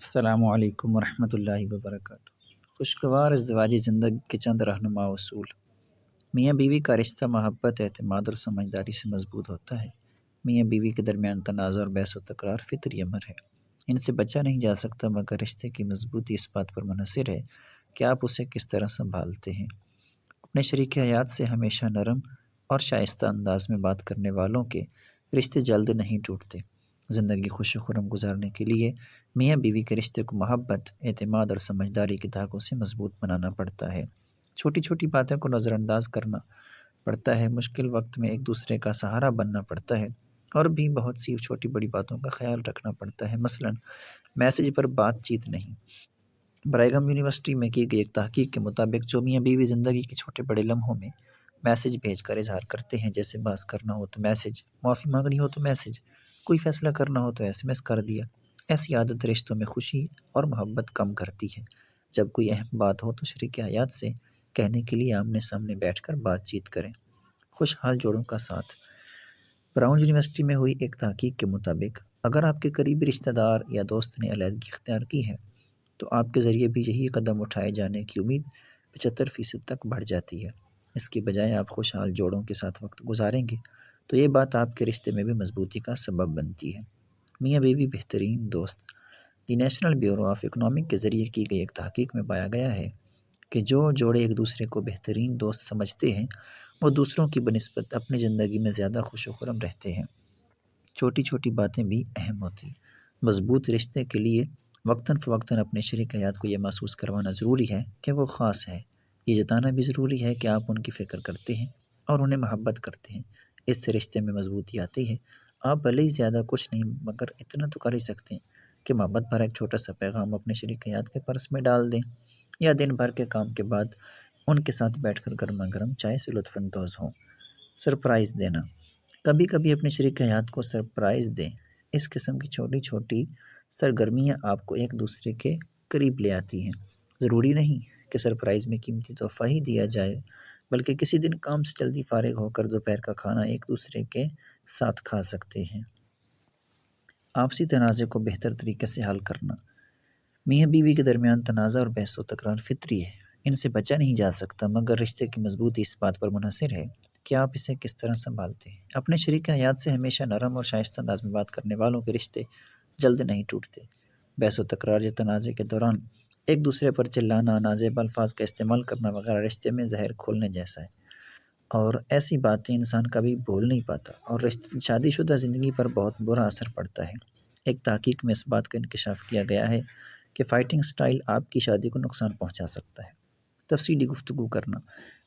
السلام علیکم ورحمۃ اللہ وبرکاتہ۔ خوشگوار ازدواجی زندگی کے چند رہنما اصول۔ میاں بیوی کا رشتہ محبت، اعتماد اور سمجھداری سے مضبوط ہوتا ہے۔ میاں بیوی کے درمیان تنازع اور بحث و تکرار فطری امر ہے، ان سے بچا نہیں جا سکتا، مگر رشتے کی مضبوطی اس بات پر منحصر ہے کہ آپ اسے کس طرح سنبھالتے ہیں۔ اپنے شریک حیات سے ہمیشہ نرم اور شائستہ انداز میں بات کرنے والوں کے رشتے جلد نہیں ٹوٹتے۔ زندگی خوش و خرم گزارنے کے لیے میاں بیوی کے رشتے کو محبت، اعتماد اور سمجھداری کے دھاگوں سے مضبوط بنانا پڑتا ہے۔ چھوٹی چھوٹی باتوں کو نظر انداز کرنا پڑتا ہے، مشکل وقت میں ایک دوسرے کا سہارا بننا پڑتا ہے، اور بھی بہت سی چھوٹی بڑی باتوں کا خیال رکھنا پڑتا ہے، مثلا میسج پر بات چیت نہیں۔ برائگم یونیورسٹی میں کی گئی ایک تحقیق کے مطابق جو میاں بیوی زندگی کے چھوٹے بڑے لمحوں میں میسج بھیج کر اظہار کرتے ہیں، جیسے بحث کرنا ہو تو میسج، معافی مانگنی ہو تو میسج، کوئی فیصلہ کرنا ہو تو ایس ایم ایس کر دیا، ایسی عادت رشتوں میں خوشی اور محبت کم کرتی ہے۔ جب کوئی اہم بات ہو تو شریک حیات سے کہنے کے لیے آمنے سامنے بیٹھ کر بات چیت کریں۔ خوشحال جوڑوں کا ساتھ۔ براؤن یونیورسٹی میں ہوئی ایک تحقیق کے مطابق اگر آپ کے قریبی رشتہ دار یا دوست نے علیحدگی اختیار کی ہے تو آپ کے ذریعے بھی یہی قدم اٹھائے جانے کی امید 75% تک بڑھ جاتی ہے۔ اس کی بجائے آپ خوشحال جوڑوں کے ساتھ وقت گزاریں گے تو یہ بات آپ کے رشتے میں بھی مضبوطی کا سبب بنتی ہے۔ میاں بیوی بہترین دوست۔ دی نیشنل بیورو آف اکنامک کے ذریعے کی گئی ایک تحقیق میں پایا گیا ہے کہ جو جوڑے ایک دوسرے کو بہترین دوست سمجھتے ہیں وہ دوسروں کی بنسبت اپنی زندگی میں زیادہ خوش و خرم رہتے ہیں۔ چھوٹی چھوٹی باتیں بھی اہم ہوتی ہیں۔ مضبوط رشتے کے لیے وقتاً فوقتاً اپنے شریک حیات کو یہ محسوس کروانا ضروری ہے کہ وہ خاص ہے۔ یہ جتانا بھی ضروری ہے کہ آپ ان کی فکر کرتے ہیں اور انہیں محبت کرتے ہیں۔ اس سے رشتے میں مضبوطی آتی ہے۔ آپ بھلے ہی زیادہ کچھ نہیں مگر اتنا تو کر ہی سکتے ہیں کہ محبت بھرا ایک چھوٹا سا پیغام اپنے شریک حیات کے پرس میں ڈال دیں، یا دن بھر کے کام کے بعد ان کے ساتھ بیٹھ کر گرما گرم چائے سے لطف اندوز ہوں۔ سرپرائز دینا۔ کبھی کبھی اپنے شریک حیات کو سرپرائز دیں۔ اس قسم کی چھوٹی چھوٹی سرگرمیاں آپ کو ایک دوسرے کے قریب لے آتی ہیں۔ ضروری نہیں کہ سرپرائز میں قیمتی تحفہ ہی دیا جائے، بلکہ کسی دن کام سے جلدی فارغ ہو کر دوپہر کا کھانا ایک دوسرے کے ساتھ کھا سکتے ہیں۔ آپسی تنازع کو بہتر طریقے سے حل کرنا۔ میاں بیوی کے درمیان تنازع اور بحث و تکرار فطری ہے، ان سے بچا نہیں جا سکتا، مگر رشتے کی مضبوطی اس بات پر منحصر ہے کہ آپ اسے کس طرح سنبھالتے ہیں۔ اپنے شریک حیات سے ہمیشہ نرم اور شائستہ انداز میں بات کرنے والوں کے رشتے جلد نہیں ٹوٹتے۔ بحث و تکرار یا تنازع کے دوران ایک دوسرے پر چلانا، نازیب الفاظ کا استعمال کرنا وغیرہ رشتے میں زہر کھولنے جیسا ہے، اور ایسی باتیں انسان کبھی بھول نہیں پاتا اور شادی شدہ زندگی پر بہت برا اثر پڑتا ہے۔ ایک تحقیق میں اس بات کا انکشاف کیا گیا ہے کہ فائٹنگ سٹائل آپ کی شادی کو نقصان پہنچا سکتا ہے۔ تفصیلی گفتگو کرنا۔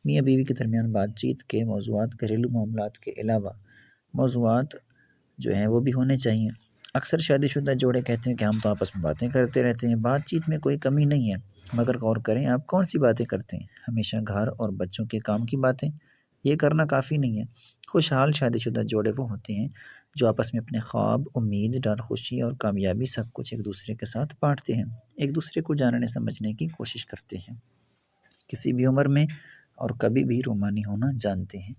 میاں بیوی کے درمیان بات چیت کے موضوعات گھریلو معاملات کے علاوہ موضوعات جو ہیں وہ بھی ہونے چاہیے۔ اکثر شادی شدہ جوڑے کہتے ہیں کہ ہم تو آپس میں باتیں کرتے رہتے ہیں۔ بات چیت میں کوئی کمی نہیں ہے، مگر غور کریں آپ کون سی باتیں کرتے ہیں۔ ہمیشہ گھر اور بچوں کے کام کی باتیں؟ یہ کرنا کافی نہیں ہے۔ خوشحال شادی شدہ جوڑے وہ ہوتے ہیں جو آپس میں اپنے خواب، امید، ڈر، خوشی اور کامیابی سب کچھ ایک دوسرے کے ساتھ بانٹتے ہیں، ایک دوسرے کو جاننے سمجھنے کی کوشش کرتے ہیں، کسی بھی عمر میں اور کبھی بھی رومانی ہونا جانتے ہیں۔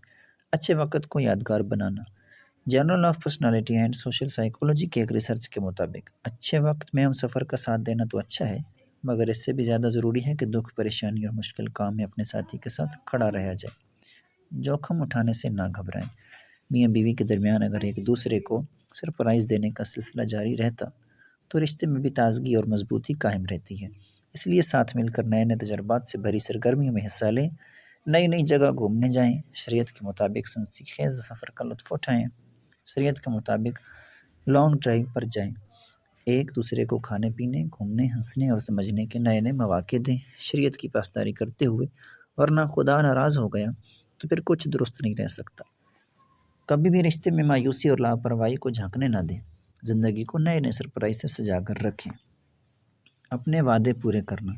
اچھے وقت کو یادگار بنانا۔ Journal of personality and social psychology کے ایک ریسرچ کے مطابق اچھے وقت میں ہم سفر کا ساتھ دینا تو اچھا ہے، مگر اس سے بھی زیادہ ضروری ہے کہ دکھ، پریشانی اور مشکل کام میں اپنے ساتھی کے ساتھ کھڑا رہا جائے۔ جوخم اٹھانے سے نہ گھبرائیں۔ میاں بیوی کے درمیان اگر ایک دوسرے کو سرپرائز دینے کا سلسلہ جاری رہتا تو رشتے میں بھی تازگی اور مضبوطی قائم رہتی ہے۔ اس لیے ساتھ مل کر نئے نئے تجربات سے بھری سرگرمیوں میں حصہ لیں، نئی نئی جگہ گھومنے جائیں، شریعت کے مطابق سنسی خیز سفر کا لطف اٹھائیں، شریعت کے مطابق لانگ ڈرائیو پر جائیں، ایک دوسرے کو کھانے پینے، گھومنے، ہنسنے اور سمجھنے کے نئے نئے مواقع دیں، شریعت کی پاسداری کرتے ہوئے، ورنہ خدا ناراض ہو گیا تو پھر کچھ درست نہیں رہ سکتا۔ کبھی بھی رشتے میں مایوسی اور لاپرواہی کو جھانکنے نہ دیں، زندگی کو نئے نئے سرپرائز سے سجا کر رکھیں۔ اپنے وعدے پورے کرنا۔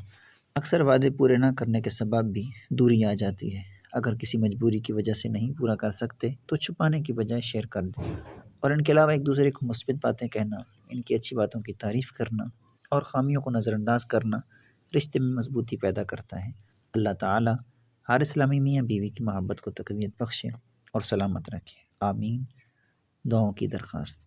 اکثر وعدے پورے نہ کرنے کے سبب بھی دوری آ جاتی ہے۔ اگر کسی مجبوری کی وجہ سے نہیں پورا کر سکتے تو چھپانے کی بجائے شیئر کر دیں، اور ان کے علاوہ ایک دوسرے کو مثبت باتیں کہنا، ان کی اچھی باتوں کی تعریف کرنا اور خامیوں کو نظر انداز کرنا رشتے میں مضبوطی پیدا کرتا ہے۔ اللہ تعالی ہر اسلامی میاں بیوی کی محبت کو تقویت بخشے اور سلامت رکھے، آمین۔ دعاؤں کی درخواست۔